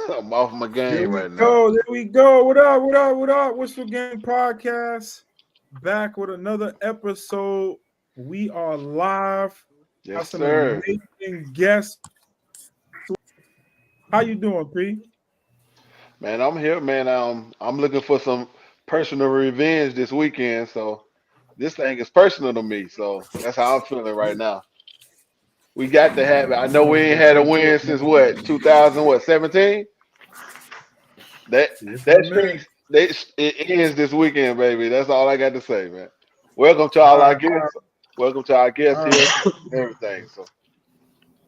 I'm off my game right now. There we go. What up? What up? What up? What's your game podcast? Back with another episode. We are live. Yes, Have some sir. amazing guests. How you doing, P? Man, I'm here, man. I'm looking for some personal revenge this weekend, so this thing is personal to me. So that's how I'm feeling right now. We got to have it. I know we ain't had a win since what 2000, what 17. That Yes, my that man. streak it ends this weekend, baby. That's all I got to say, man. Welcome to All all our right, guests. Welcome to our guests all here. right. Everything. So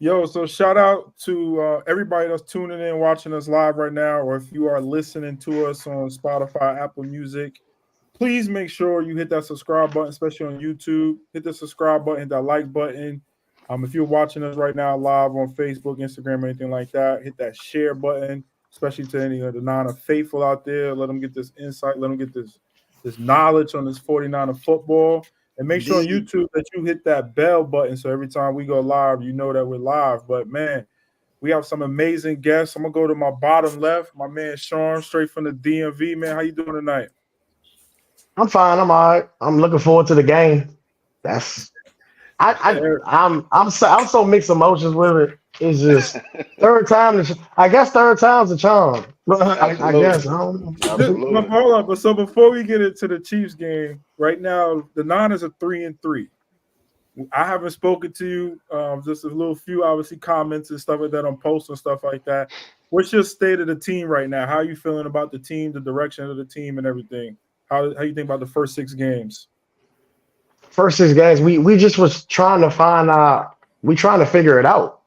Yo, so shout out to everybody that's tuning in, watching us live right now, or if you are listening to us on Spotify, Apple Music, please make sure you hit that subscribe button, especially on YouTube. Hit the subscribe button, that like button. If you're watching us right now live on Facebook, Instagram, anything like that, hit that share button, especially to any of the non-faithful out there. Let them get this insight. Let them get this knowledge on this 49er football. And make sure on YouTube that you hit that bell button so every time we go live, you know that we're live. But, man, we have some amazing guests. I'm going to go to my bottom left, my man Sean, straight from the DMV. Man, how you doing tonight? I'm fine. I'm all right. I'm looking forward to the game. I'm so mixed emotions with it. It's just third time. I guess third time's a charm. I guess. I don't know. absolutely. Hold up. But so before we get into the Chiefs game, right now the Niners are 3-3. I haven't spoken to you. Just a little few, obviously, comments and stuff like that on posts and stuff like that. What's your state of the team right now? How are you feeling about the team, the direction of the team, and everything? How you think about the first 6 games? First 6 games, we just was trying to trying to figure it out.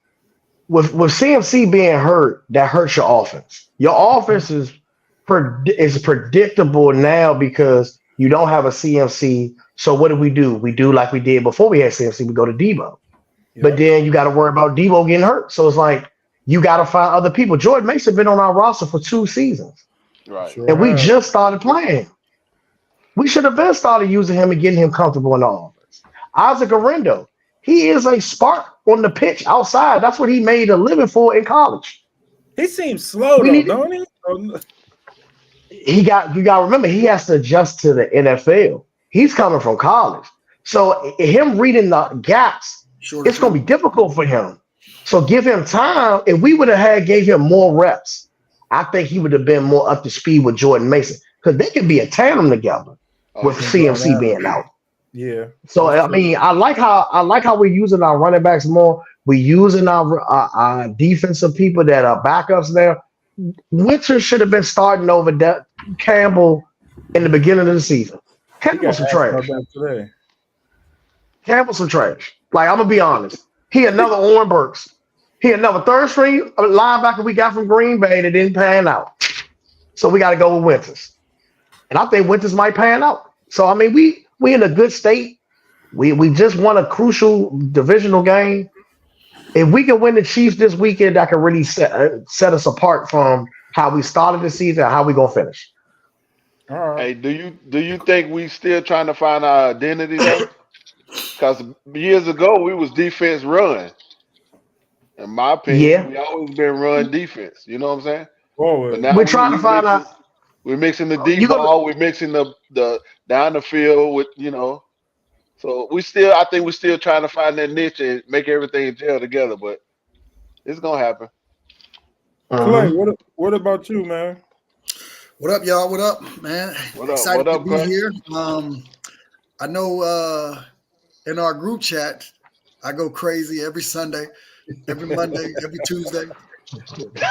With CMC being hurt, that hurts your offense. Your offense is predictable now because you don't have a CMC. So what do? We do like we did before we had CMC. We go to Debo. Yep. But then you got to worry about Debo getting hurt. So it's like you got to find other people. Jordan Mason been on our roster for 2 seasons. Right. Sure and we just started playing. We should have been started using him and getting him comfortable in the offense. Isaac Arendo, he is a spark on the pitch outside. That's what he made a living for in college. He seems slow don't he? You got to remember, he has to adjust to the NFL. He's coming from college. So him reading the gaps, it's going to be difficult for him. So give him time. If we would have gave him more reps, I think he would have been more up to speed with Jordan Mason because they could be a tandem together with CMC being out. Yeah. So I mean, I like how we're using our running backs more. We're using our defensive people that are backups there. Winter should have been starting over Campbell in the beginning of the season. Campbell's some trash. Campbell's some trash. Like, I'm gonna be honest. He another Oren Burks. He another third string linebacker we got from Green Bay that didn't pan out. So we got to go with Winters. And I think Winters might pan out. So I mean, we in a good state. We just won a crucial divisional game. If we can win the Chiefs this weekend, that can really set us apart from how we started the season and how we gonna finish. All right. Hey, do you think we still trying to find our identity though? Because years ago we was defense run. In my opinion, we always been run defense. You know what I'm saying? But now we're trying to find out. We're mixing the deep ball. We're mixing the down the field with So I think we're still trying to find that niche and make everything gel together. But it's gonna happen. Clay, what about you, man? What up, y'all? What up, man? Excited to be here. I know in our group chat, I go crazy every Sunday, every Monday, every Tuesday.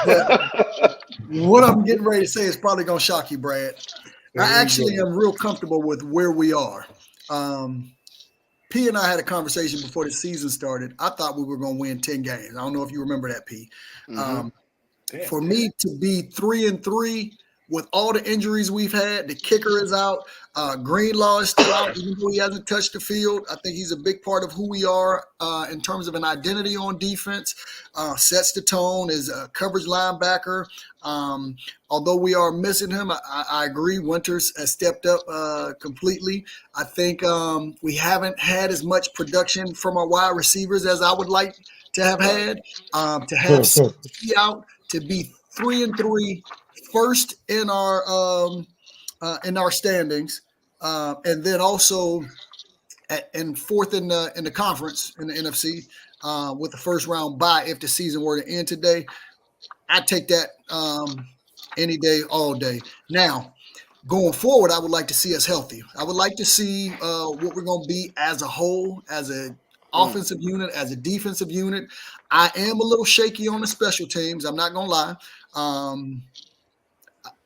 But what I'm getting ready to say is probably going to shock you, Brad. I actually am real comfortable with where we are. P and I had a conversation before the season started. I thought we were going to win 10 games. I don't know if you remember that, P. For me to be 3-3 with all the injuries we've had, the kicker is out. Greenlaw is still out, even though he hasn't touched the field. I think he's a big part of who we are in terms of an identity on defense. Sets the tone, is a coverage linebacker. Although we are missing him, I agree. Winters has stepped up completely. I think we haven't had as much production from our wide receivers as I would like to have had. To have CMC out, to be 3-3, first in our standings, and then also and fourth in the conference in the NFC with the first round bye if the season were to end today. I'd take that any day, all day. Now, going forward, I would like to see us healthy. I would like to see what we're going to be as a whole, as an offensive unit, as a defensive unit. I am a little shaky on the special teams. I'm not going to lie.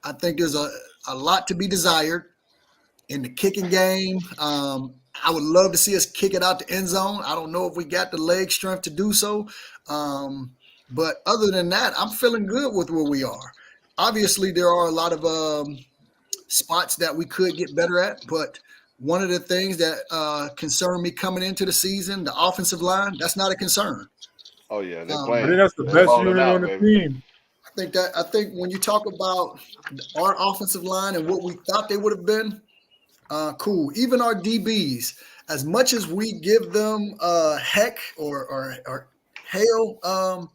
I think there's a lot to be desired in the kicking game. I would love to see us kick it out the end zone. I don't know if we got the leg strength to do so. But other than that, I'm feeling good with where we are. Obviously, there are a lot of spots that we could get better at, but one of the things that concerned me coming into the season, the offensive line, that's not a concern. Oh yeah, they're playing. I think that's the best unit on the team. I think when you talk about our offensive line and what we thought they would have been, cool. Even our DBs, as much as we give them heck or hail,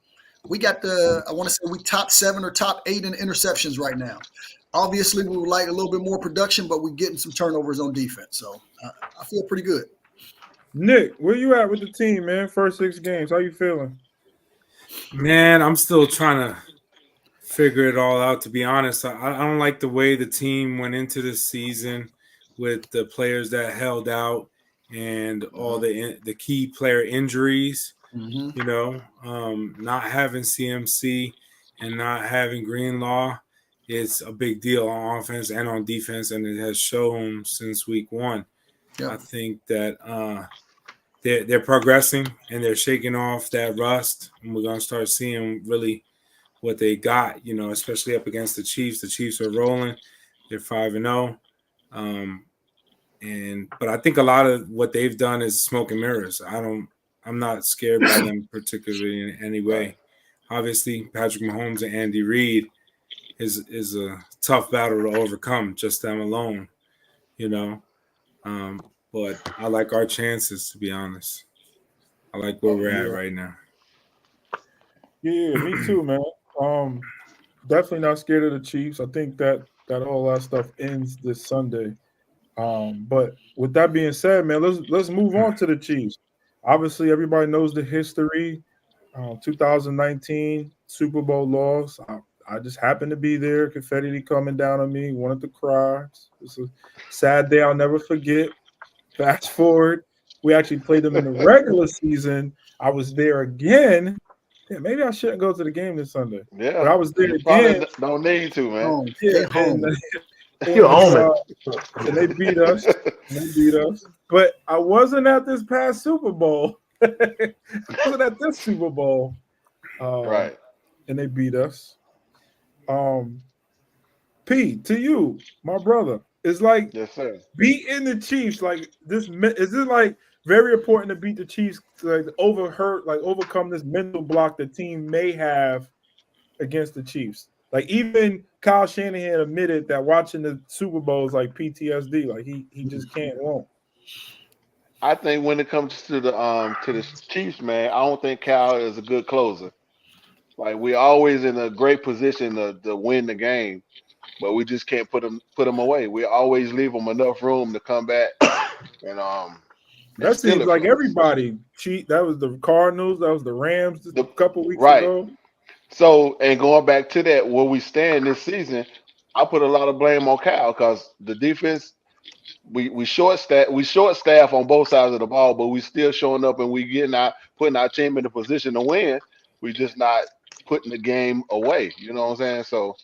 we got I want to say we top 7 or top 8 in interceptions right now. Obviously, we would like a little bit more production, but we're getting some turnovers on defense. So I feel pretty good. Nick, where you at with the team, man? First 6 games, how you feeling? Man, I'm still trying to figure it all out, to be honest. I don't like the way the team went into this season with the players that held out and all the key player injuries. You know, not having CMC and not having Greenlaw is a big deal on offense and on defense, and it has shown since week 1. Yep. I think that they're progressing and they're shaking off that rust, and we're going to start seeing really what they got, you know, especially up against the Chiefs. The Chiefs are rolling. They're 5-0. But I think a lot of what they've done is smoke and mirrors. I'm not scared by them particularly in any way. Obviously, Patrick Mahomes and Andy Reid is a tough battle to overcome, just them alone, you know. But I like our chances, to be honest. I like where we're at right now. Yeah, me too, man. Definitely not scared of the Chiefs. I think that all that stuff ends this Sunday. But with that being said, man, let's move on to the Chiefs. Obviously, everybody knows the history. 2019 Super Bowl loss. I just happened to be there. Confetti coming down on me. Wanted to cry. It's a sad day I'll never forget. Fast forward, we actually played them in the regular season. I was there again. Yeah, maybe I shouldn't go to the game this Sunday. Yeah, but I was there again. Don't need to, man. Yeah, you're home. And they beat us. But I wasn't at this past Super Bowl. I wasn't at this Super Bowl. Right. And they beat us. P, to you, my brother, it's like yes, sir. Beating the Chiefs. Like this, is it like very important to beat the Chiefs, like overcome this mental block the team may have against the Chiefs? Like even Kyle Shanahan admitted that watching the Super Bowl is like PTSD. Like he just can't won't. I think when it comes to the Chiefs, man, I don't think Kyle is a good closer. Like we're always in a great position to win the game, but we just can't put them away. We always leave them enough room to come back. And that seems like everybody cheat. That was the Cardinals. That was the Rams a couple weeks ago. So, and going back to that, where we stand this season, I put a lot of blame on Kyle because the defense, we short staff on both sides of the ball, but we still showing up and putting our team in a position to win. We just not putting the game away. You know what I'm saying? So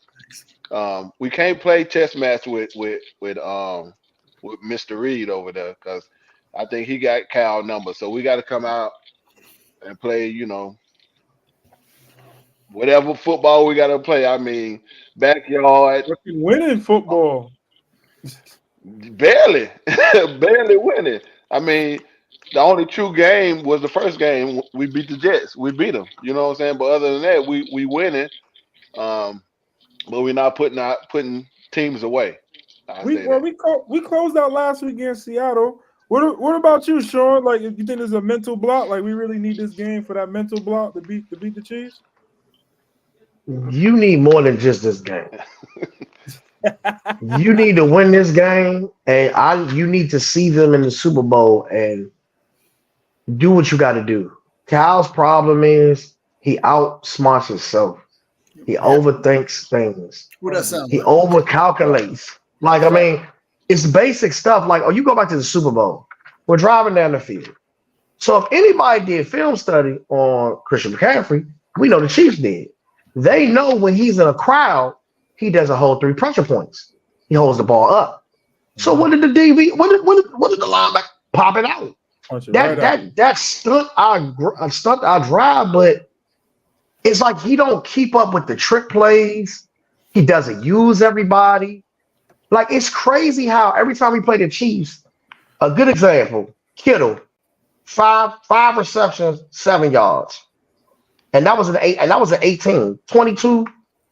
we can't play chess match with Mr. Reid over there because I think he got Kyle number. So we got to come out and play, you know, whatever football we got to play. I mean, backyard. Fucking winning football. Barely winning. I mean, the only true game was the first game. We beat the Jets. We beat them. You know what I'm saying? But other than that, we winning. But we're not putting teams away. We closed out last week against Seattle. What about you, Sean? Like, you think there's a mental block? Like, we really need this game for that mental block to beat the Chiefs? You need more than just this game. You need to win this game, and you need to see them in the Super Bowl and do what you got to do. Cal's problem is he outsmarts himself. He overthinks things. What that sound He like? overcalculates. Like, I mean, it's basic stuff. Like, you go back to the Super Bowl. We're driving down the field. So if anybody did film study on Christian McCaffrey, we know the Chiefs did. They know when he's in a crowd, he doesn't hold 3 pressure points. He holds the ball up. So what did the DB? What did the linebacker pop it out? That stunt our drive, but it's like he don't keep up with the trick plays. He doesn't use everybody. Like, it's crazy how every time we play the Chiefs, a good example, Kittle, five receptions, 7 yards. And that was an 18. 22,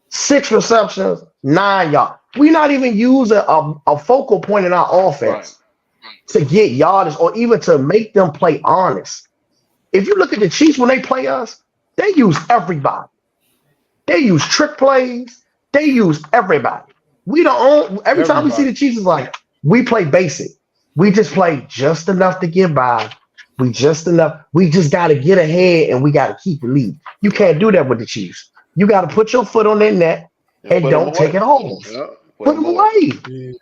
6 receptions, 9 yards. We're not even using a focal point in our offense to get yardage or even to make them play honest. If you look at the Chiefs when they play us, they use everybody. They use trick plays. They use everybody. We don't. Every time we see the Chiefs, it's like we play basic. We just play just enough to get by. We just got to get ahead and we got to keep the lead. You can't do that with the Chiefs. You got to put your foot on their neck and don't take it home. Yeah, put them away. Yeah.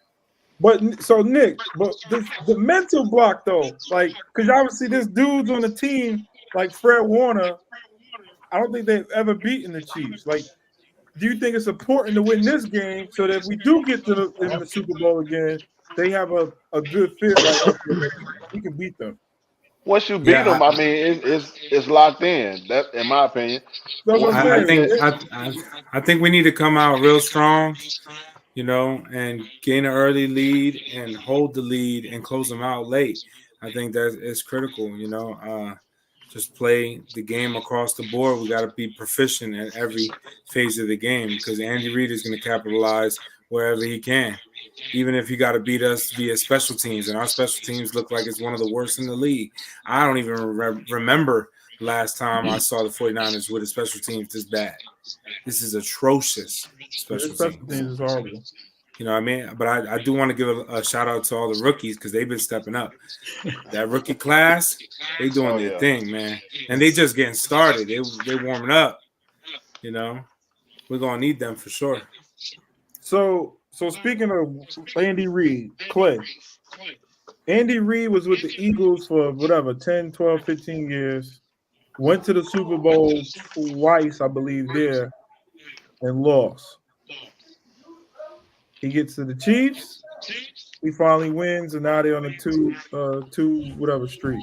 But so Nick, the mental block though, like, because obviously this dude's on the team like Fred Warner. I don't think they've ever beaten the Chiefs. Like, do you think it's important to win this game so that if we do get to in the Super Bowl again, they have a good fit? Like, we can beat them. Once you beat them, I mean, it's locked in. That, in my opinion. I think we need to come out real strong, and gain an early lead and hold the lead and close them out late. I think that is critical. Just play the game across the board. We got to be proficient at every phase of the game because Andy Reid is going to capitalize wherever he can, even if he got to beat us via special teams. And our special teams look like it's one of the worst in the league. I don't even remember last time I saw the 49ers with a special teams this bad. This is atrocious. Special teams is horrible. You know what I mean? But I do want to give a shout out to all the rookies because they've been stepping up. That rookie class, they doing their thing, man. And they just getting started. They warming up. We're gonna need them for sure. So speaking of Andy Reid, Clay. Andy Reid was with the Eagles for 10, 12, 15 years. Went to the Super Bowl twice, I believe, there, and lost. He gets to the Chiefs. He finally wins, and now they're on a two streak.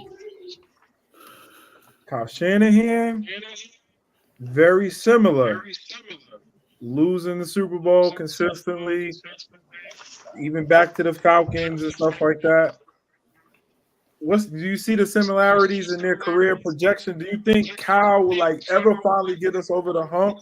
Kyle Shanahan, very similar. Losing the Super Bowl consistently, even back to the Falcons and stuff like that. Do you see the similarities in their career projection? Do you think Kyle will ever finally get us over the hump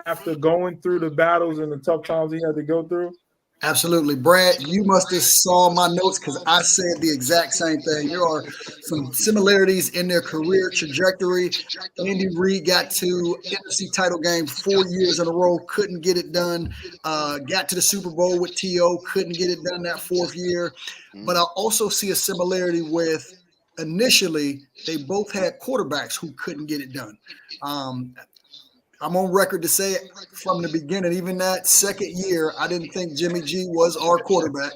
after going through the battles and the tough times he had to go through? Absolutely. Brad, you must have saw my notes because I said the exact same thing. There are some similarities in their career trajectory. Andy Reid got to NFC title game 4 years in a row, couldn't get it done. Got to the Super Bowl with T.O., couldn't get it done that 4th year. But I also see a similarity with initially they both had quarterbacks who couldn't get it done. I'm on record to say it from the beginning. Even that 2nd year, I didn't think Jimmy G was our quarterback.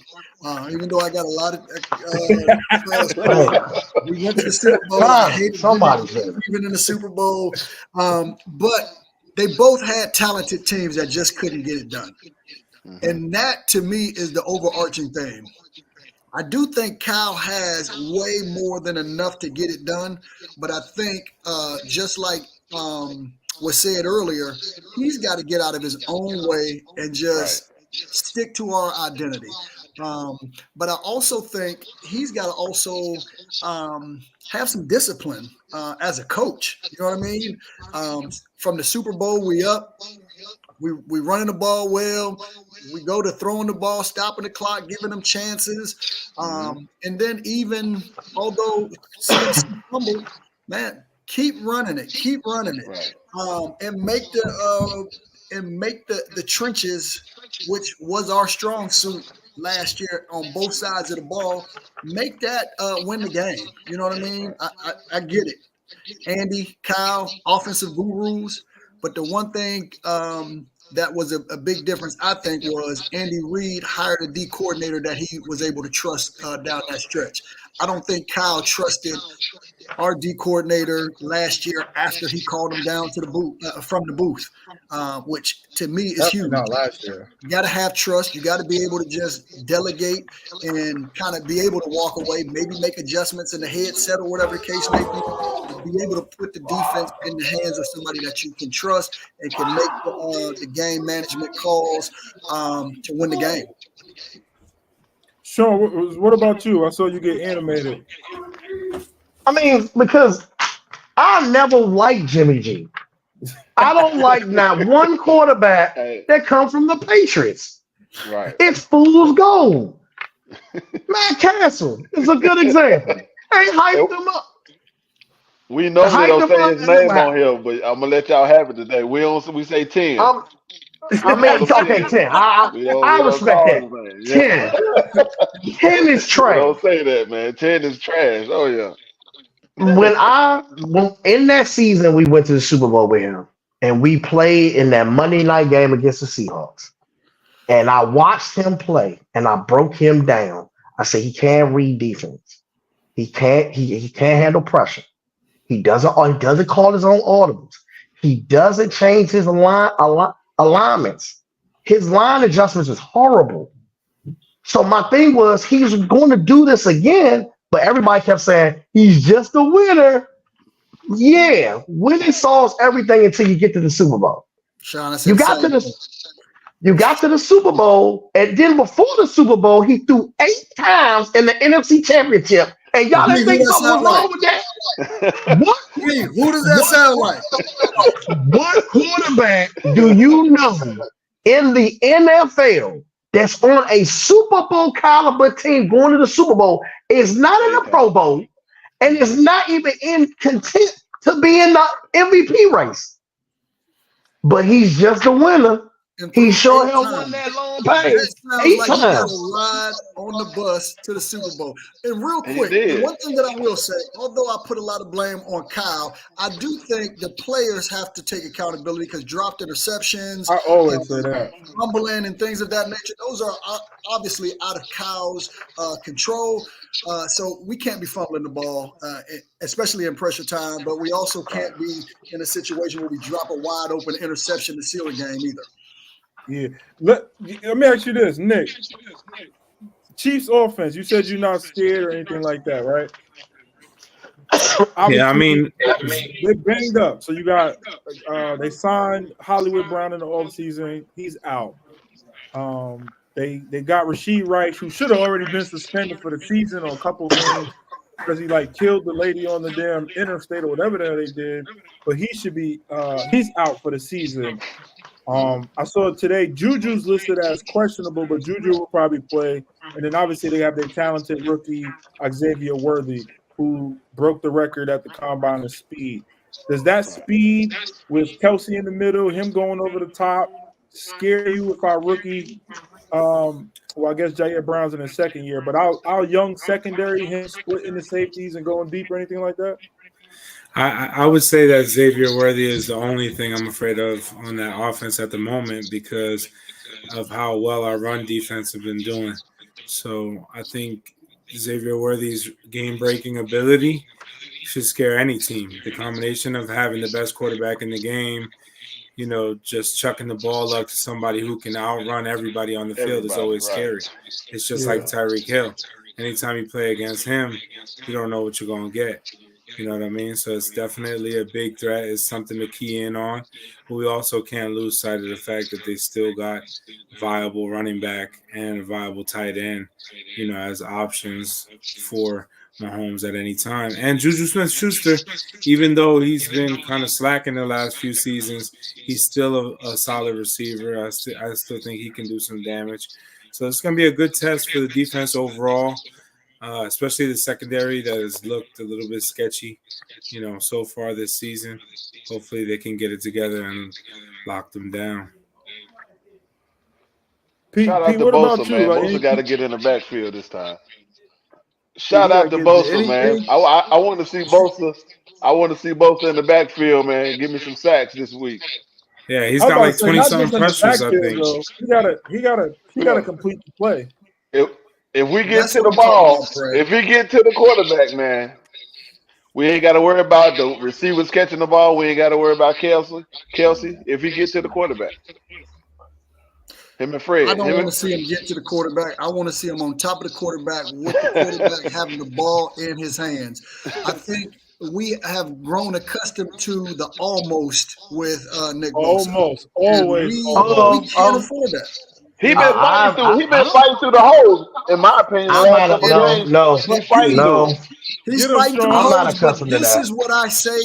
Even though I got a lot of we went to the Super Bowl. I hated Jimmy even in the Super Bowl. But they both had talented teams that just couldn't get it done. And that, to me, is the overarching theme. I do think Kyle has way more than enough to get it done. But I think just like was said earlier, he's got to get out of his own way and just stick to our identity. But I also think he's got to also have some discipline as a coach. You know what I mean? From the Super Bowl, we up. We running the ball well. We go to throwing the ball, stopping the clock, giving them chances. And then even although CMC humble, man, keep running it. And make the and make the trenches, which was our strong suit last year on both sides of the ball, make that win the game. You know what I mean? I get it. Andy, Kyle, offensive gurus. But the one thing that was a big difference, I think, was Andy Reid hired a D coordinator that he was able to trust down that stretch. I don't think Kyle trusted our D coordinator last year after he called him down to the booth from the booth, which to me is Definitely huge. not last year. You got to have trust. You got to be able to just delegate and kind of be able to walk away, maybe make adjustments in the headset or whatever the case may be able to put the defense in the hands of somebody that you can trust and can make the game management calls to win the game. Sean, what about you? I saw you get animated. I mean, because I never liked Jimmy G. I don't like not one quarterback that come from the Patriots. Right. It's fool's gold. Matt Castle is a good example. They hyped him up. We normally don't say his name on here, but I'm gonna let y'all have it today. We say 10. I mean, okay, 10. I respect that. 10 is trash. Don't say that, man. 10 is trash. Oh yeah. When in that season we went to the Super Bowl with him, and we played in that Monday night game against the Seahawks, and I watched him play, and I broke him down. I said he can't read defense. He can't handle pressure. He doesn't call his own audibles. He doesn't change his alignments. His line adjustments is horrible. So my thing was he's going to do this again, but everybody kept saying he's just a winner. Yeah, winning solves everything until you get to the Super Bowl. Sean, You got to the Super Bowl, and then before the Super Bowl, he threw 8 times in the NFC Championship. And y'all didn't think something was wrong with that? What? Who does that sound like? What quarterback do you know in the NFL that's on a Super Bowl caliber team going to the Super Bowl is not in the Pro Bowl and is not even in content to be in the MVP race? But he's just a winner. He sure hell won that long pass. That sounds like he got a ride on the bus to the Super Bowl. And real quick, one thing that I will say, although I put a lot of blame on Kyle, I do think the players have to take accountability because dropped interceptions, I always say that, fumbling and things of that nature, those are obviously out of Kyle's control. So we can't be fumbling the ball, especially in pressure time, but we also can't be in a situation where we drop a wide open interception to seal a game either. Yeah. Let me ask you this, Nick. Chiefs offense, you said you're not scared or anything like that, right? Yeah, I mean, they're banged up. So you got they signed Hollywood Brown in the offseason. He's out. They got Rashid Rice, who should have already been suspended for the season on a couple of games because he killed the lady on the damn interstate or whatever the hell they did. But he should be he's out for the season. I saw it today. Juju's listed as questionable, but Juju will probably play. And then obviously they have their talented rookie Xavier Worthy, who broke the record at the combine of speed. Does that speed with Kelsey in the middle, him going over the top, scare you if our rookie? Well, I guess Jair Brown's in his second year, but our young secondary, him splitting the safeties and going deep or anything like that? I would say that Xavier Worthy is the only thing I'm afraid of on that offense at the moment because of how well our run defense have been doing. So I think Xavier Worthy's game-breaking ability should scare any team. The combination of having the best quarterback in the game, just chucking the ball up to somebody who can outrun everybody on the field is always scary. It's just like Tyreek Hill. Anytime you play against him, you don't know what you're going to get. You know what I mean? So it's definitely a big threat. It's something to key in on. But we also can't lose sight of the fact that they still got viable running back and a viable tight end, as options for Mahomes at any time. And Juju Smith-Schuster, even though he's been kind of slack in the last few seasons, he's still a solid receiver. I still think he can do some damage. So it's going to be a good test for the defense overall. Especially the secondary that has looked a little bit sketchy, so far this season. Hopefully they can get it together and lock them down. Shout out to what Bosa, about you? man. Like, Bosa got to get in the backfield this time. you Shout gotta out to get Bosa, man. any. I want to see Bosa. I want to see Bosa in the backfield, man. Give me some sacks this week. Yeah, he's I was got about to like say 20 not something just in the pressures, I backfield think. though. He gotta Look, complete the play. if if we get That's to what the I'm talking about, ball, Fred. if we get to the quarterback, man, we ain't got to worry about the receivers catching the ball. We ain't got to worry about Kelsey. If he get to the quarterback, him and I Fred, don't want to see him get to the quarterback. I want to see him on top of the quarterback with the quarterback having the ball in his hands. I think we have grown accustomed to the almost with Nick Bosa, Almost, and always, we almost. can't afford that. He You been know, fighting through. He been I fighting through the holes. In my opinion, the I'm last not couple a, of and no, games, no, he but fighting through no. them. he's Get him, fighting through I'm Sean. not holes, but accustomed to this that. is what I say.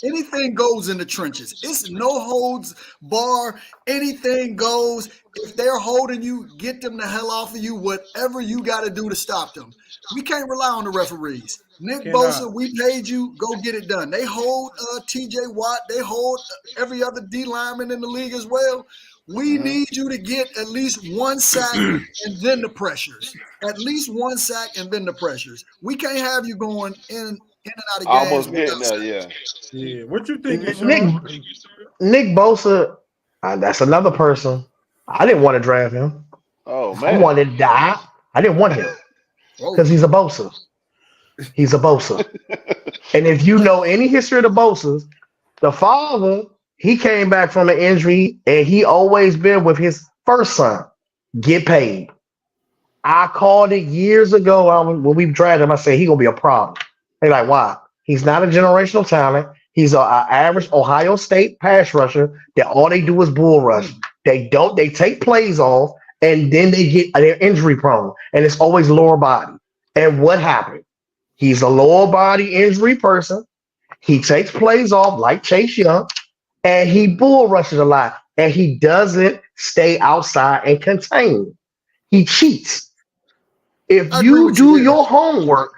Anything goes in the trenches. It's no holds bar. Anything goes. If they're holding you, get them the hell off of you. Whatever you got to do to stop them. We can't rely on the referees. Nick Cannot. Bosa, we paid you. Go get it done. They hold T.J. Watt. They hold every other D lineman in the league as well. We need you to get at least one sack and then the pressures. At least one sack and then the pressures. We can't have you going in and out of games Almost without getting there, sacks. yeah. Yeah. What you thinking, Nick Sean? Nick Bosa, that's another person. I didn't want to draft him. Oh I man, wanted to die. I didn't want him Oh, because he's a Bosa. He's a Bosa. And if you know any history of the Bosas, the father, he came back from an injury and he always been with his first son. Get paid. I called it years ago when we drafted him. I said he gonna be a problem. They like, why? He's not a generational talent. He's a average Ohio State pass rusher that all they do is bull rush. They take plays off and then they're injury prone and it's always lower body. And what happened? He's a lower body injury person. He takes plays off like Chase Young and he bull rushes a lot and he doesn't stay outside and contain. He cheats. If I agree you with you do there. your homework,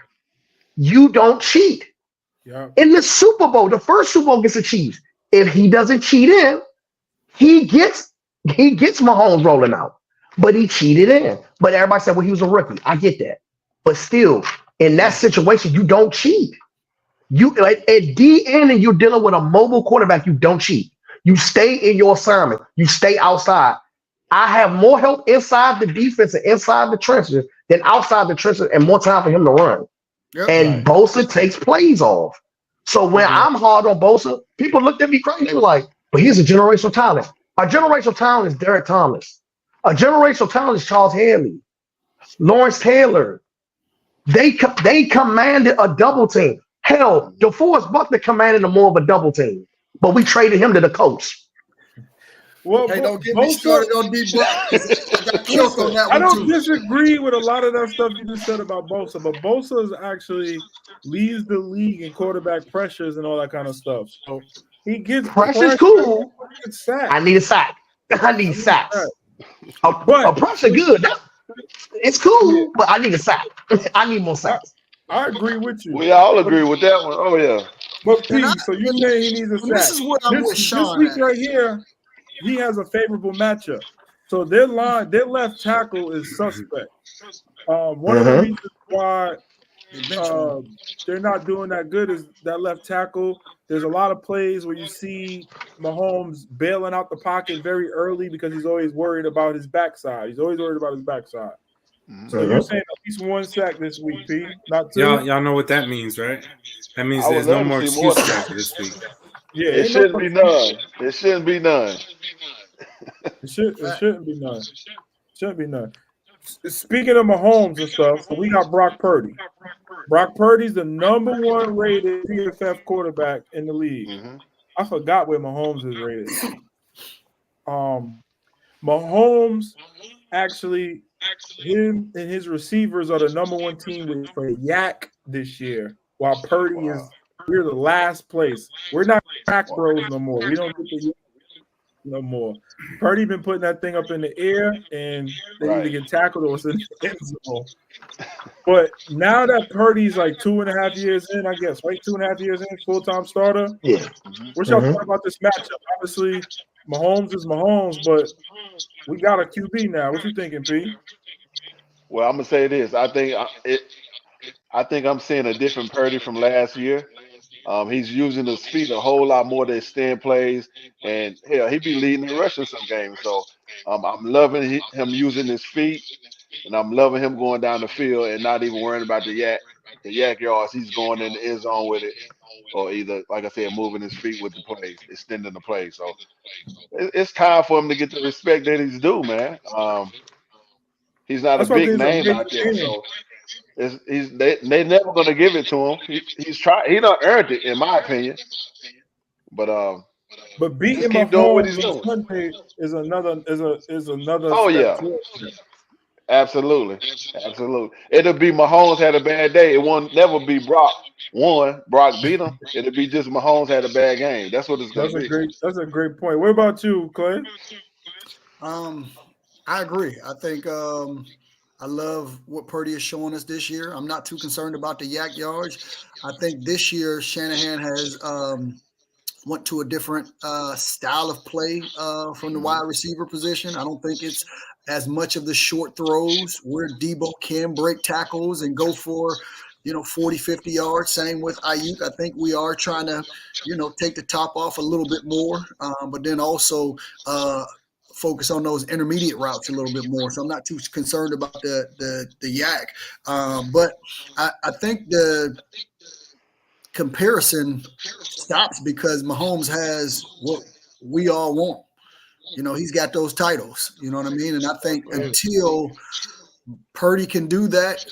you don't cheat. Yeah. In the Super Bowl, the first Super Bowl gets the Chiefs. If he doesn't cheat in, he gets Mahomes rolling out. But he cheated in. But everybody said, well, he was a rookie. I get that. But still, in that situation, you don't cheat. You like at DN and you're dealing with a mobile quarterback, you don't cheat. You stay in your assignment. You stay outside. I have more help inside the defense and inside the trenches than outside the trenches and more time for him to run. Yep. And Bosa takes plays off. So when I'm hard on Bosa, people looked at me crazy. They were like, but he's a generational talent. A generational talent is Derek Thomas. A generational talent is Charles Haley, Lawrence Taylor. They commanded a double team. Hell, DeForest Buckner commanded a more of a double team. But we traded him to the Colts. Well, Hey, don't get me started on D Block. I got killed on that I one don't too. disagree with a lot of that stuff you just said about Bosa, but Bosa is actually leads the league in quarterback pressures and all that kind of stuff. So he gets Pressure's pressure, cool. he gets sacked. I need a sack. I need sacks. But A pressure good. It's cool, but I need a sack. I need more sacks. I agree with you. we all agree with that one. Oh yeah. But And P, so you saying he needs a and this sack? is what I'm with This Sean week at. right here, he has a favorable matchup. So their left tackle is suspect. One of the reasons why they're not doing that good is that left tackle. There's a lot of plays where you see Mahomes bailing out the pocket very early because he's always worried about his backside. So you're saying at least one sack this week, P, not two? Y'all know what that means, right? That means I would there's no love to more see more. excuses after this week. Yeah, It shouldn't be none. It shouldn't be none. It shouldn't be none. Shouldn't be none. Speaking of Mahomes and stuff, so we got Brock Purdy. Brock Purdy's the number one rated PFF quarterback in the league. I forgot where Mahomes is rated. Mahomes actually, him and his receivers are the number one team for Yak this year, while Purdy we're the last place. We're not crack bros no more. We don't get the no more. Purdy been putting that thing up in the air, and they either get tackled or it's in the end zone. But now that Purdy's like 2.5 years in, I guess, right? 2.5 years in, full-time starter. Yeah. What y'all thought about this matchup? Obviously, Mahomes is Mahomes, but we got a QB now. What you thinking, P? Well, I'm gonna say this. I think I'm seeing a different Purdy from last year. He's using his feet a whole lot more to extend plays, and hell, he be leading the rush in some games. So I'm loving him using his feet, and I'm loving him going down the field and not even worrying about the yak yards. He's going in the end zone with it, or either, like I said, moving his feet with the plays, extending the play. So it's time for him to get the respect that he's due, man. He's not a That's why I big think it's a name big out there, thing. so they never gonna give it to him. He's tried. He done earned it, in my opinion. But But just beating keep doing what Mahomes he's on doing. Sunday is another Oh step yeah, towards that. absolutely, absolutely. It'll be Mahomes had a bad day. It won't never be Brock won. Brock beat him. It'll be just Mahomes had a bad game. That's what it's gonna be. That's a great point. What about you, Clay? I agree. I think I love what Purdy is showing us this year. I'm not too concerned about the yak yards. I think this year Shanahan has went to a different style of play from the wide receiver position. I don't think it's as much of the short throws where Debo can break tackles and go for, 40, 50 yards. Same with Ayuk. I think we are trying to, take the top off a little bit more, but then also focus on those intermediate routes a little bit more. So I'm not too concerned about the yak. But I think the comparison stops because Mahomes has what we all want. He's got those titles. You know what I mean? And I think until Purdy can do that,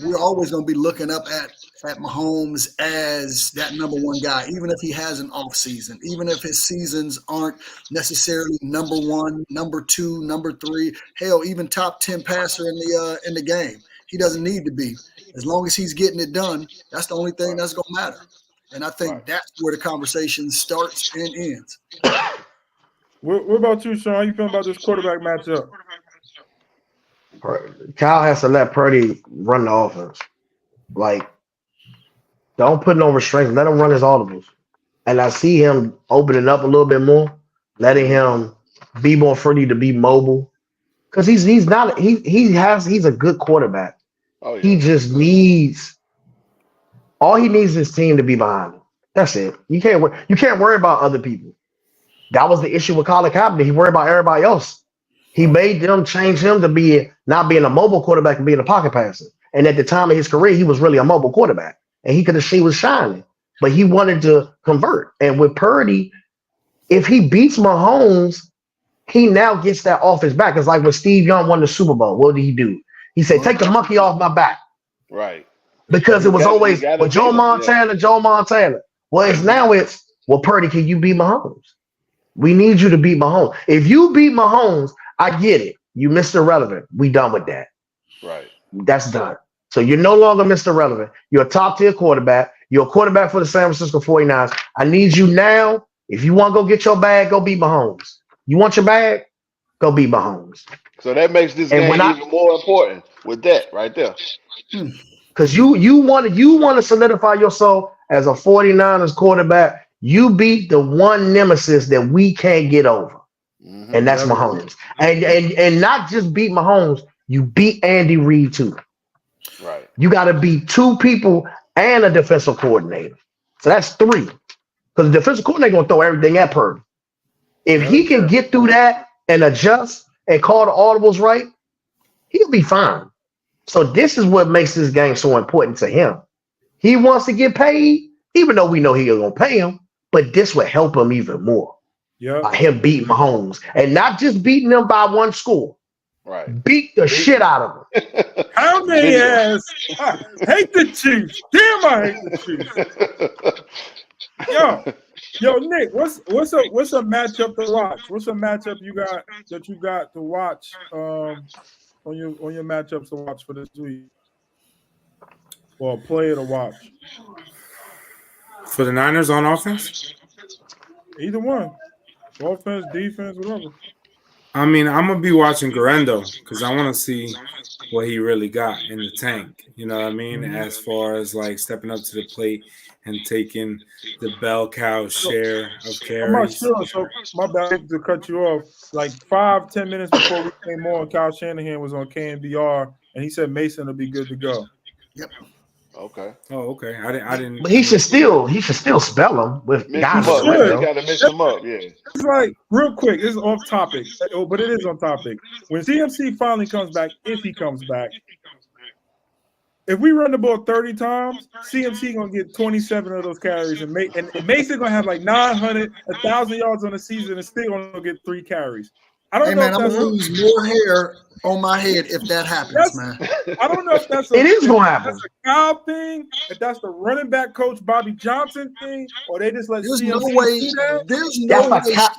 we're always going to be looking up at Mahomes as that number one guy, even if he has an off season, even if his seasons aren't necessarily number one, number two, number three, hell, even top 10 passer in the game. He doesn't need to be. As long as he's getting it done, that's the only thing that's going to matter. And I think that's where the conversation starts and ends. What about you, Sean? How you feeling about this quarterback matchup? Kyle has to let Purdy run the offense. Like, don't put no restraints. Let him run his audibles. And I see him opening up a little bit more, letting him be more free to be mobile. Because he's a good quarterback. Oh yeah. He just needs all he needs is his team to be behind him. That's it. You can't worry about other people. That was the issue with Colin Kaepernick. He worried about everybody else. He made them change him to be not being a mobile quarterback and being a pocket passer. And at the time of his career, he was really a mobile quarterback. And he was shining. But he wanted to convert. And with Purdy, if he beats Mahomes, he now gets that off his back. It's like when Steve Young won the Super Bowl. What did he do? He said, take the monkey off my back. Right. Because it was always, well, Joe Montana. Well, Purdy, can you beat Mahomes? We need you to beat Mahomes. If you beat Mahomes, I get it. You Mr. Relevant. We done with that. Right. That's done. So you're no longer Mr. Relevant. You're a top-tier quarterback. You're a quarterback for the San Francisco 49ers. I need you now. If you want to go get your bag, go beat Mahomes. You want your bag? Go beat Mahomes. So that makes this game even more important with that right there. Because you want to solidify yourself as a 49ers quarterback. You beat the one nemesis that we can't get over. And that's Mahomes. And not just beat Mahomes, you beat Andy Reid too. Right. You got to beat two people and a defensive coordinator. So that's three. Because the defensive coordinator going to throw everything at Purdy. If he can get through that and adjust and call the audibles right, he'll be fine. So this is what makes this game so important to him. He wants to get paid, even though we know he's going to pay him, but this would help him even more. Yeah. By him beating Mahomes. And not just beating them by one score. Right. Beat the shit out of him. How many ass? I hate the Chiefs. Damn, I hate the Chiefs. Yo, Nick, what's a matchup to watch? What's a matchup you got to watch on your matchups to watch for this week? Or a player to watch? For the Niners on offense? Either one. Offense, defense, whatever. I mean, I'm gonna be watching Garendo because I want to see what he really got in the tank. You know what I mean? As far as like stepping up to the plate and taking the bell cow share of carries. I'm not sure. So my bad to cut you off. Like 5-10 minutes before we came on, Kyle Shanahan was on KNBR, and he said Mason will be good to go. Yep. Okay. Oh, okay. I didn't. But he should still spell them with Mix guys them up. direct, Yeah, though. you got to mix them up. Yeah. It's like real quick. This is off topic, but it is on topic. When CMC finally comes back, if he comes back, if we run the ball 30 times, CMC gonna get 27 of those carries, and Mason gonna have like 900, 1,000 yards on the season, and still gonna get 3 carries. I don't know man, if I'm that's gonna lose more hair on my head if that happens, man. I don't know if that's It is gonna happen. That's a Kyle thing, if that's the running back coach Bobby Johnson thing, or they just let There's CMC no way. do that. There's no That's way like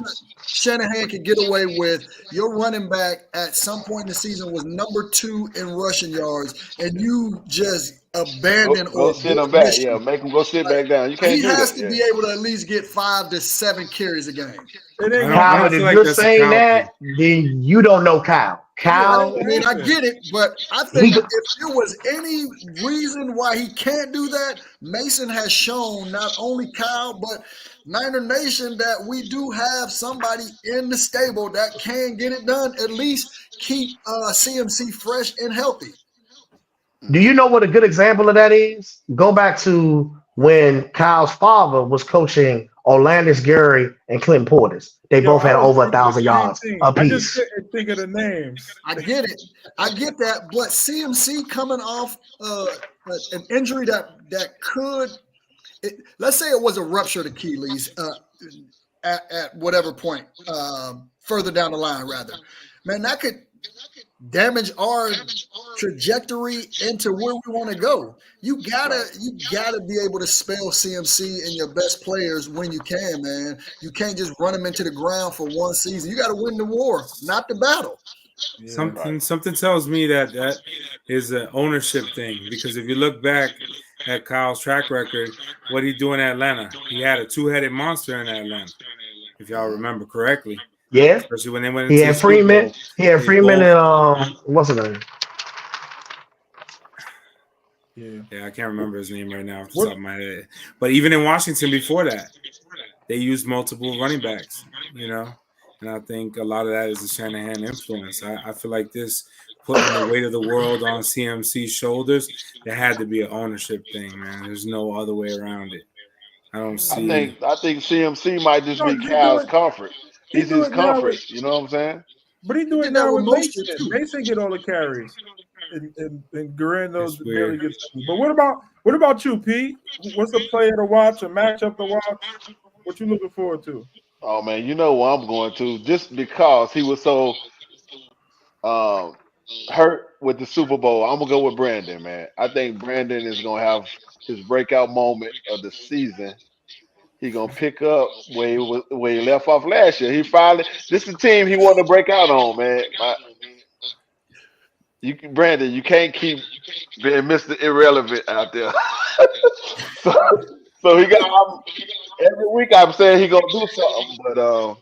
Shanahan could get away with your running back at some point in the season was number 2 in rushing yards, and you just abandon Go or sit them back. Yeah, make them go sit back down. You can't he do has that. to be able to at least get 5 to 7 carries a game. Kyle, but if you're saying that, then you don't know Kyle. Kyle, I mean, I get it, but I think if there was any reason why he can't do that, Mason has shown not only Kyle, but Niner Nation that we do have somebody in the stable that can get it done, at least keep CMC fresh and healthy. do you know what a good example of that is? Go back to when Kyle's father was coaching Orlandis Gary and Clint Portis. They both had over 1,000 yards apiece. I just couldn't think of the names. I get it. I get that. But CMC coming off an injury that could, let's say it was a ruptured Achilles at whatever point, further down the line, rather. Man, that could damage our trajectory into where we want to go. You gotta be able to spell CMC and your best players when you can, man. You can't just run them into the ground for one season. You got to win the war, not the battle. Yeah. Something tells me that is an ownership thing, because if you look back at Kyle's track record, what he do in Atlanta, he had a 2-headed monster in Atlanta, if y'all remember correctly. Yeah, especially when they went he into had the Super Freeman. Bowl. He had Freeman and what's his name? Yeah, I can't remember his name right now off the top of my head. But even in Washington before that, they used multiple running backs, you know. And I think a lot of that is the Shanahan influence. I feel like this putting the weight of the world on CMC's shoulders, there had to be an ownership thing, man. There's no other way around it. I don't see. I think CMC might just be Kyle's comfort. He's his comfort. You know what I'm saying? But he do it now with Mason. Mason get all the carries, and Guerrero barely gets. But what about you, Pete? What's a player to watch, a matchup to watch? What you looking forward to? Oh man, you know what I'm going to, just because he was so hurt with the Super Bowl. I'm gonna go with Brandon, man. I think Brandon is gonna have his breakout moment of the season. He gonna pick up where he left off last year. This is the team he wanted to break out on, man. Brandon, you can't keep being Mr. Irrelevant out there. so he got every week. I'm saying he gonna do something, but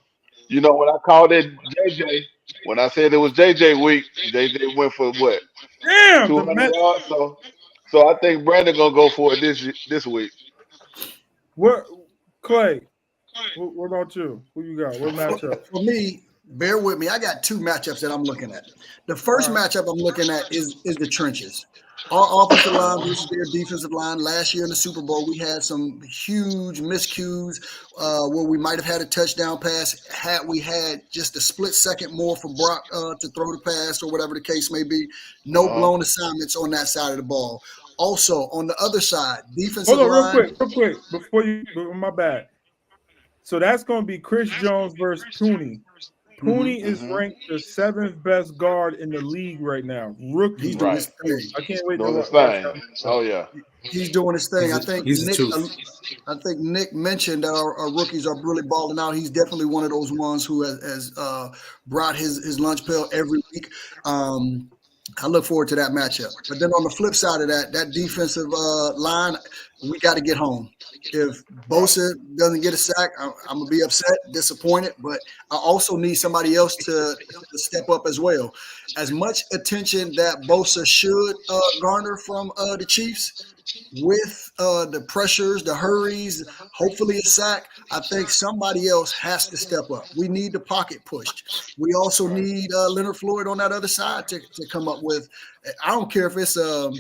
you know when I called it JJ, when I said it was JJ week, JJ went for what? Damn, 200 yards. So I think Brandon gonna go for it this week. What, Clay? What about you? Who you got? What matchup? For me, bear with me. I got 2 matchups that I'm looking at. The first matchup I'm looking at is the trenches. Our offensive line versus their defensive line. Last year in the Super Bowl, we had some huge miscues where we might have had a touchdown pass had we had just a split second more for Brock to throw the pass or whatever the case may be. No blown assignments on that side of the ball. Also, on the other side, defensive line. Hold on, real quick, before you. My bad. So that's going to be Chris Jones versus Tooney. Tooney is ranked the 7th best guard in the league right now. Rookie. He's doing his thing. I can't wait doing to his thing. Oh yeah. He's doing his thing. I think Nick, Nick mentioned our rookies are really balling out. He's definitely one of those ones who has brought his lunch pail every week. I look forward to that matchup. But then on the flip side of that defensive line, We got to get home. If Bosa doesn't get a sack, I'm going to be upset, disappointed, but I also need somebody else to step up as well. As much attention that Bosa should garner from the Chiefs, with the pressures, the hurries, hopefully a sack, I think somebody else has to step up. We need the pocket pushed. We also need Leonard Floyd on that other side to come up with. I don't care if it's a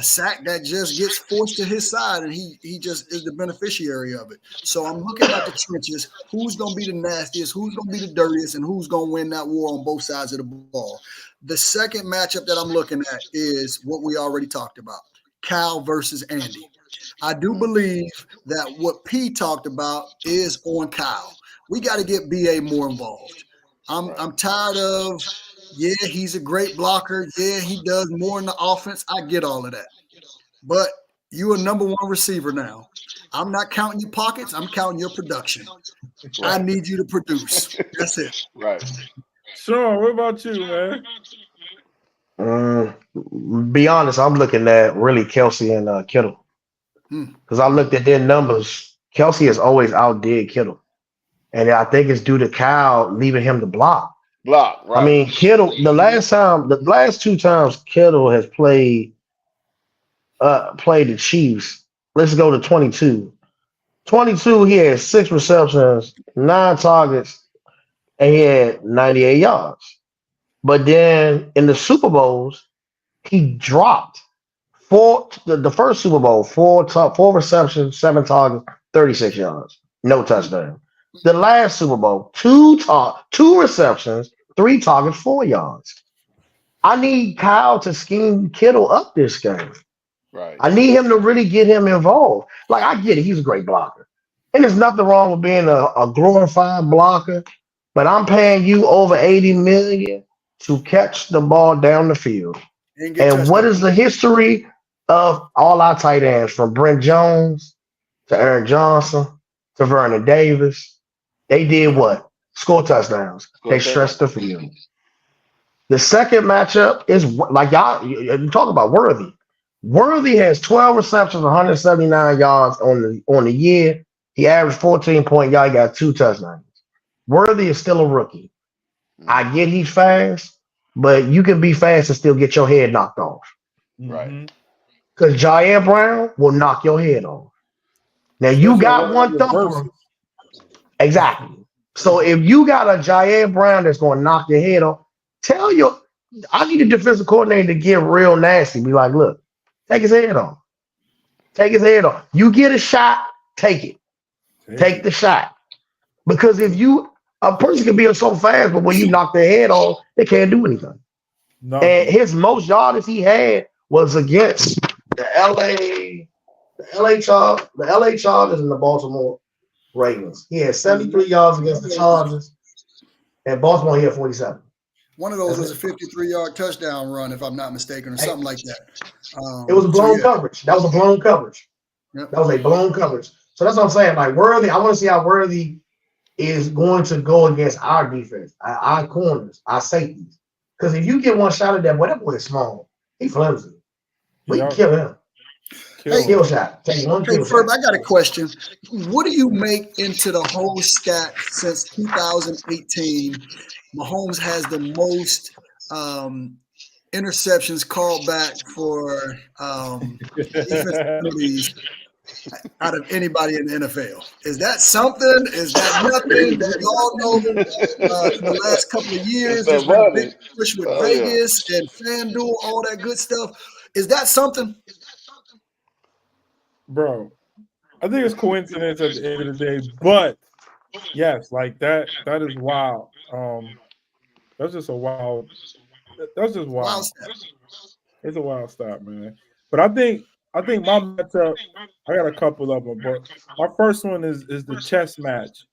sack that just gets forced to his side and he just is the beneficiary of it. So I'm looking at the trenches. Who's going to be the nastiest? Who's going to be the dirtiest? And who's going to win that war on both sides of the ball? The second matchup that I'm looking at is what we already talked about. Cal versus Andy. I do believe that what P talked about is on Kyle. We got to get BA more involved. I'm tired of, yeah, he's a great blocker. Yeah, he does more in the offense. I get all of that. But you're a number one receiver now. I'm not counting your pockets. I'm counting your production. Right. I need you to produce. That's it. Right. Sean, what about you, man? Be honest, I'm looking at really Kelsey and Kittle. Because I looked at their numbers. Kelsey has always outdid Kittle. And I think it's due to Kyle leaving him to block. Right. I mean, Kittle, the last two times Kittle has played the Chiefs, let's go to 22. 22, he had 6 receptions, 9 targets, and he had 98 yards. But then in the Super Bowls, he dropped the first Super Bowl, 4 receptions, 7 targets, 36 yards, no touchdown. The last Super Bowl, 2 receptions, 3 targets, 4 yards. I need Kyle to scheme Kittle up this game. Right. I need him to really get him involved. Like, I get it, he's a great blocker. And there's nothing wrong with being a glorified blocker, but I'm paying you over $80 million to catch the ball down the field. And what is the history of all our tight ends, from Brent Jones to Aaron Johnson to Vernon Davis? They did what? Score touchdowns. They stretched the field. The second matchup is like you talk about Worthy. Worthy has 12 receptions, 179 yards on the year. He averaged 14 point yard. He got 2 touchdowns. Worthy is still a rookie. I get he's fast, but you can be fast and still get your head knocked off. Right. Because Jair Brown will knock your head off. Now, you got one thumper. Exactly. So if you got a Jair Brown that's going to knock your head off, I need a defensive coordinator to get real nasty. Be like, look, take his head off. Take his head off. You get a shot, take it. Take the shot. Because a person can be so fast, but when you knock their head off, they can't do anything. No. And his most yardage he had was against the LA Chargers and the Baltimore Ravens. He had 73 yards against the Chargers, and Baltimore he had 47. One of those was a 53-yard touchdown run, if I'm not mistaken, or something like that. It was a blown coverage. That was a blown coverage. Yep. That was a blown coverage. So that's what I'm saying. Like, Worthy, I want to see how Worthy is going to go against our defense, our corners, our safeties. Because if you get one shot at that boy is small. He flimsy. We can kill him. Kill shot. Take one kill shot. I got a question. What do you make into the whole stat since 2018? Mahomes has the most interceptions called back for defensive penalties out of anybody in the NFL. Is that something? Is that nothing? That we all know in the last couple of years, there's been a big push with Vegas and FanDuel, all that good stuff. Is that something? Bro, I think it's coincidence at the end of the day, but yes, like that is wild. That's just wild. It's a wild stop, man. But I think my matchup, I got a couple of them, but my first one is the chess match,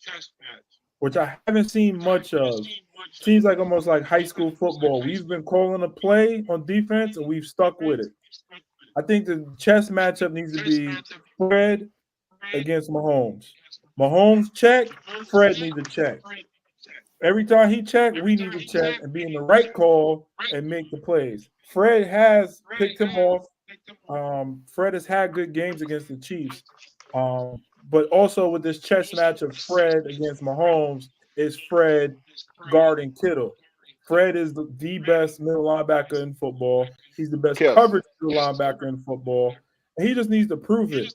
which I haven't seen much of. Seems like almost like high school football. We've been calling a play on defense, and we've stuck with it. I think the chess matchup needs to be Fred against Mahomes. Mahomes check, Fred needs to check. Every time he check, we need to check and be in the right call and make the plays. Fred has picked him off Fred has had good games against the Chiefs. But also with this chess match of Fred against Mahomes, is Fred guarding Kittle. Fred is the best middle linebacker in football. He's the best Kelsey. coverage middle linebacker in football. And he just needs to prove it.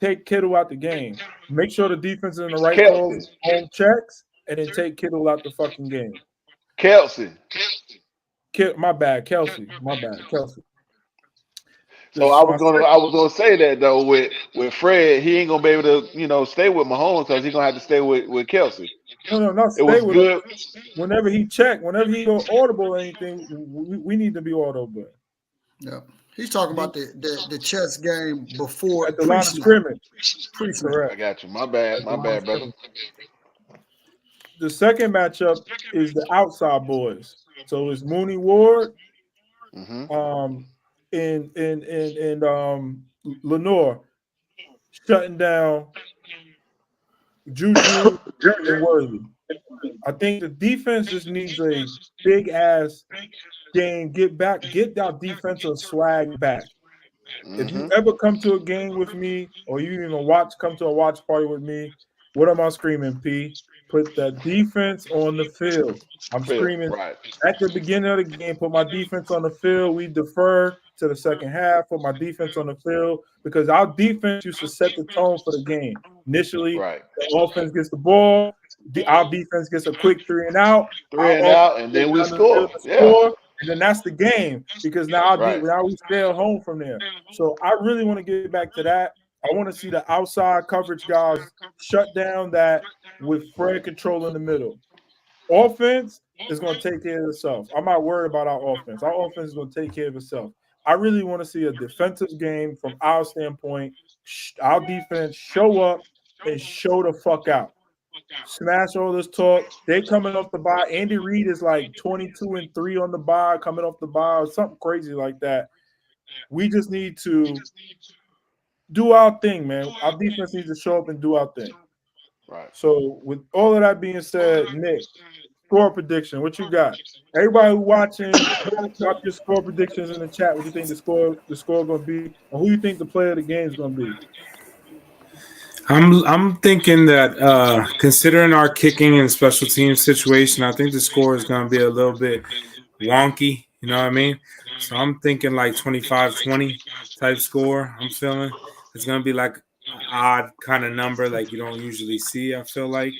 Take Kittle out the game. Make sure the defense is in the right Kelsey. home checks, and then take Kittle out the fucking game. Kelsey. My bad, Kelsey. My bad, Kelsey. So I was gonna say that though with Fred, he ain't gonna be able to stay with Mahomes because he's gonna have to stay with Kelsey. No, not stay with him. Whenever he go audible or anything, we need to be audible. Yeah, he's talking about the chess game before at the line of scrimmage. I got you. My bad, brother. The second matchup is the outside boys. So it's Mooney Ward, and Lenore shutting down Juju and Worthy. I think the defense just needs a big ass game. Get that defensive swag back. If you ever come to a game with me, or you even come to a watch party with me, what am I screaming, P? Put the defense on the field. I'm screaming at the beginning of the game, put my defense on the field. We defer to the second half, put my defense on the field, because our defense used to set the tone for the game. Initially, the offense gets the ball, our defense gets a quick 3 and out. And then we score. And then that's the game, because now we stay at home from there. So I really want to get back to that. I want to see the outside coverage guys shut down that with Fred control in the middle. Offense is going to take care of itself. I'm not worried about our offense. Our offense is going to take care of itself. I really want to see a defensive game from our standpoint. Our defense show up and show the fuck out. Smash all this talk. They coming off the bye. Andy Reid is like 22-3 on the bye, coming off the bye, or something crazy like that. We just need to do our thing, man. Our defense needs to show up and do our thing. Right. So with all of that being said, Nick, score prediction. What you got? Everybody who watching, drop your score predictions in the chat. What you think the score going to be, and who you think the player of the game is going to be? I'm thinking that considering our kicking and special teams situation, I think the score is going to be a little bit wonky. You know what I mean? So I'm thinking like 25-20 type score. I'm feeling it's going to be like an odd kind of number like you don't usually see, I feel like.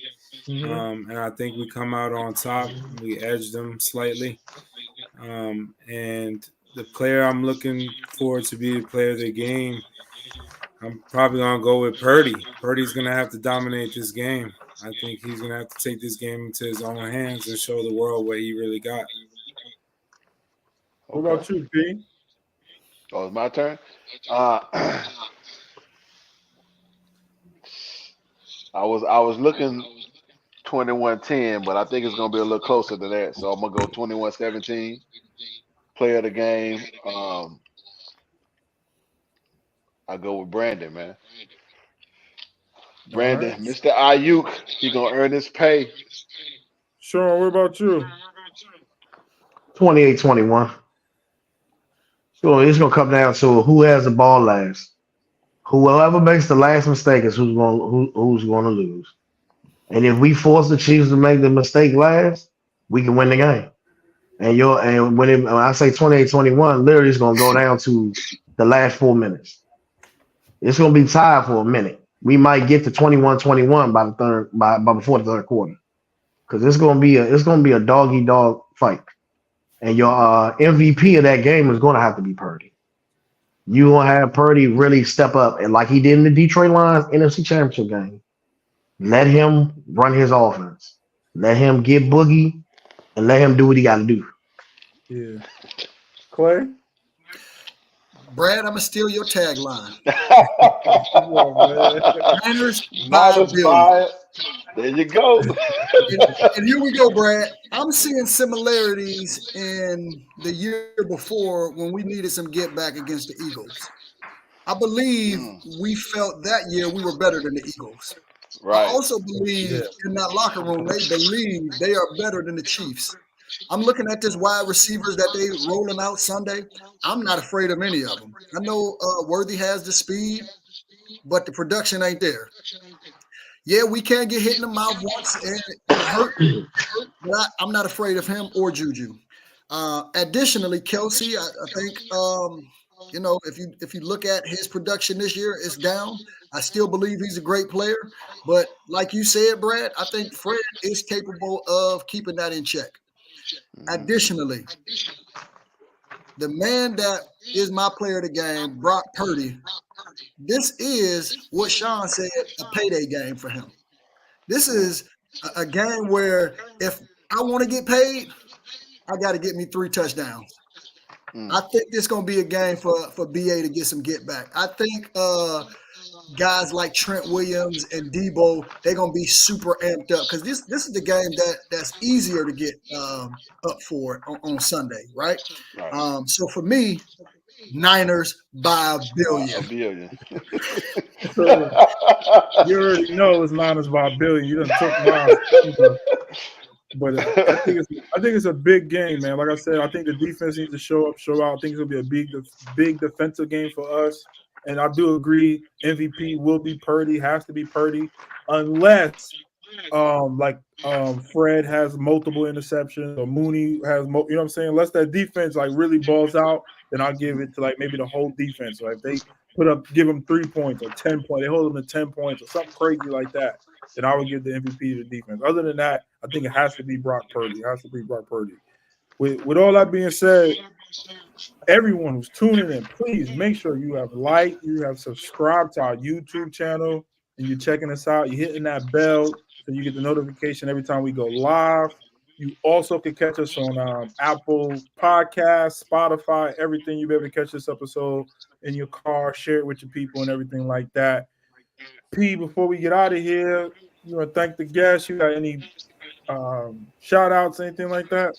And I think we come out on top. We edge them slightly. And the player I'm looking for to be the player of the game, I'm probably going to go with Purdy. Purdy's going to have to dominate this game. I think he's going to have to take this game into his own hands and show the world what he really got. What about you, P? Oh, it's my turn? I was looking 21-10, but I think it's going to be a little closer to that. So I'm going to go 21-17. Player of the game. I go with Brandon, man. Brandon, right. Mr. Ayuk, he gonna earn his pay. Sean, what about you? 28-21. So it's gonna come down to who has the ball last. Whoever makes the last mistake is who's gonna lose. And if we force the Chiefs to make the mistake last, we can win the game. And when I say 28-21, literally it's gonna go down to the last 4 minutes. It's gonna be tied for a minute. We might get to 21-21 by before the third quarter, because it's gonna be a doggy dog fight, and your MVP of that game is gonna have to be Purdy. You gonna have Purdy really step up, and like he did in the Detroit Lions NFC Championship game, let him run his offense, let him get Boogie, and let him do what he got to do. Yeah, Clay. Brad, I'm gonna steal your tagline. Niners by there you go. And here we go, Brad. I'm seeing similarities in the year before when we needed some get back against the Eagles. I believe we felt that year we were better than the Eagles. Right. I also believe in that locker room they believe they are better than the Chiefs. I'm looking at this wide receivers that they rolling out Sunday. I'm not afraid of any of them. I know Worthy has the speed, but the production ain't there. Yeah, we can get hit in the mouth once and hurt, but I'm not afraid of him or Juju. Additionally, Kelsey, I think if you look at his production this year, it's down. I still believe he's a great player, but like you said, Brad, I think Fred is capable of keeping that in check. Additionally, the man that is my player of the game, Brock Purdy, this is what Sean said, a payday game for him. This is a game where if I want to get paid, I got to get me 3 touchdowns. I think this is going to be a game for BA to get some get back. I think guys like Trent Williams and Debo, they're going to be super amped up because this is the game that's easier to get up for on Sunday, right? So for me, Niners by a billion. A billion. So you already know it's Niners by a billion. You done took mine. But I think it's a big game, man. Like I said, I think the defense needs to show up, show out. I think it's gonna be a big defensive game for us. And I do agree, MVP will be Purdy, has to be Purdy, unless Fred has multiple interceptions or Mooney has you know what I'm saying? Unless that defense like really balls out, then I'll give it to like maybe the whole defense. Like if they give them 3 points or 10 points, they hold them to 10 points or something crazy like that, then I would give the MVP to the defense. Other than that, I think it has to be Brock Purdy. It has to be Brock Purdy. With all that being said, everyone who's tuning in, please make sure you have subscribed to our YouTube channel, and you're checking us out. You're hitting that bell so you get the notification every time we go live. You also can catch us on Apple Podcasts, Spotify, everything. You'll be able to catch this episode in your car, share it with your people and everything like that. P, before we get out of here, you want to thank the guests? You got any shout outs, anything like that?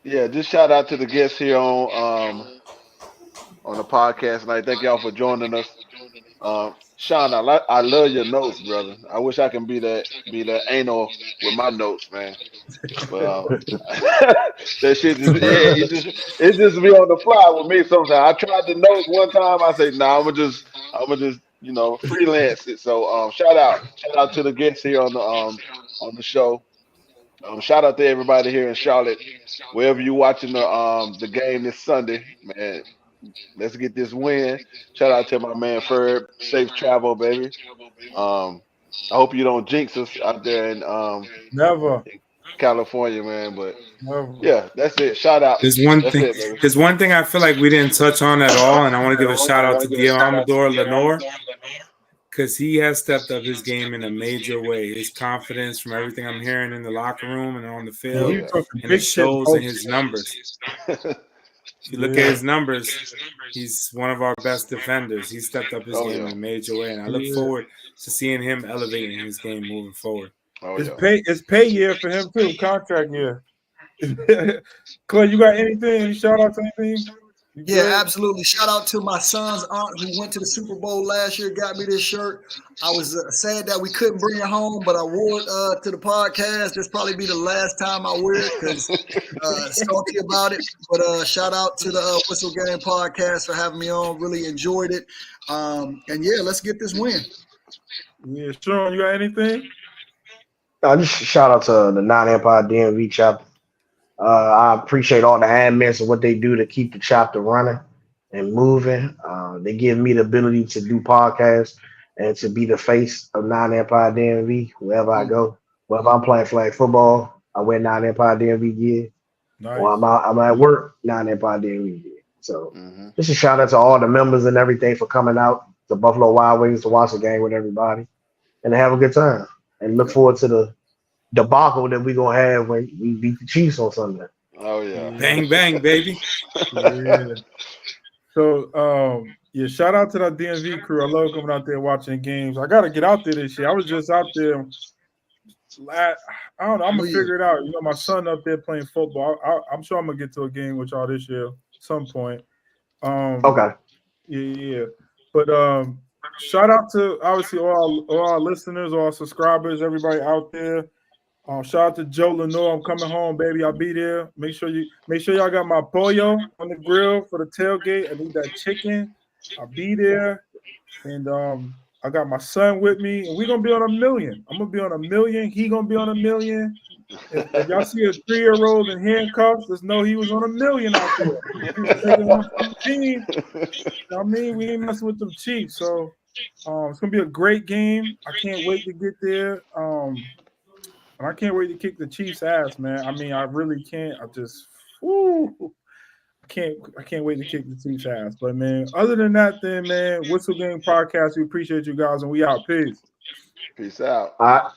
Yeah, just shout out to the guests here on the podcast tonight. Thank y'all for joining us. Sean, I love your notes, brother. I wish I can be that anal with my notes, man. But that shit it just be on the fly with me sometimes. I tried the notes one time. I say, nah, I'm gonna just freelance it. So shout out to the guests here on the show. Shout out to everybody here in Charlotte, wherever you watching the game this Sunday, man. Let's get this win. Shout out to my man Ferb. Safe travel, baby. I hope you don't jinx us out there in Never. California, man. But Never. yeah, that's it. Shout out. There's one thing I feel like we didn't touch on at all, and I want to give a shout out to Amador Lenore, because he has stepped up his game in a major way. His confidence, from everything I'm hearing in the locker room and on the field, and it shows in his numbers. If you look at his numbers, he's one of our best defenders. He stepped up his game in a major way, and I look forward to seeing him elevating his game moving forward. It's pay year for him too, contract year. Clay, you got anything? Any shout out to anything? Yeah, absolutely. Shout out to my son's aunt who went to the Super Bowl last year, got me this shirt. I was sad that we couldn't bring it home, but I wore it to the podcast. This probably be the last time I wear it because salty about it. But shout out to the Whistle Game podcast for having me on. Really enjoyed it. And yeah, let's get this win. Yeah, Sean, you got anything? Just shout out to the Non-Empire DMV chapter. I appreciate all the admins and what they do to keep the chapter running and moving. They give me the ability to do podcasts and to be the face of Non-Empire DMV wherever I go. Whether I'm playing flag football, I wear Non-Empire DMV gear. Nice. Or I'm at work, Non-Empire DMV gear. So just a shout out to all the members and everything for coming out to Buffalo Wild Wings to watch the game with everybody and to have a good time. And look forward to the debacle that we're gonna have when we beat the Chiefs on Sunday. Oh yeah. Bang bang, baby. Yeah. So shout out to that DMV crew. I love coming out there watching games. I gotta get out there this year. I was just out there I don't know, I'm gonna figure it out. You know, my son up there playing football. I'm sure I'm gonna get to a game with y'all this year at some point. Okay. Yeah. But shout out to obviously all our listeners, all our subscribers, everybody out there. Shout out to Joe Lenore. I'm coming home, baby. I'll be there. Make sure y'all got my pollo on the grill for the tailgate. I need that chicken. I'll be there. And I got my son with me, and we're gonna be on 1 million. I'm gonna be on 1 million. He gonna be on 1 million. If y'all see a 3-year-old in handcuffs, just know he was on 1 million out there. He was taking one for the team. I mean, we ain't messing with them Chiefs. So it's gonna be a great game. I can't wait to get there. And I can't wait to kick the Chiefs' ass, man. I mean, I really can't. I can't wait to kick the Chiefs' ass. But man, other than that, then man, Whistle Game Podcast. We appreciate you guys, and we out. Peace. Peace out. All right.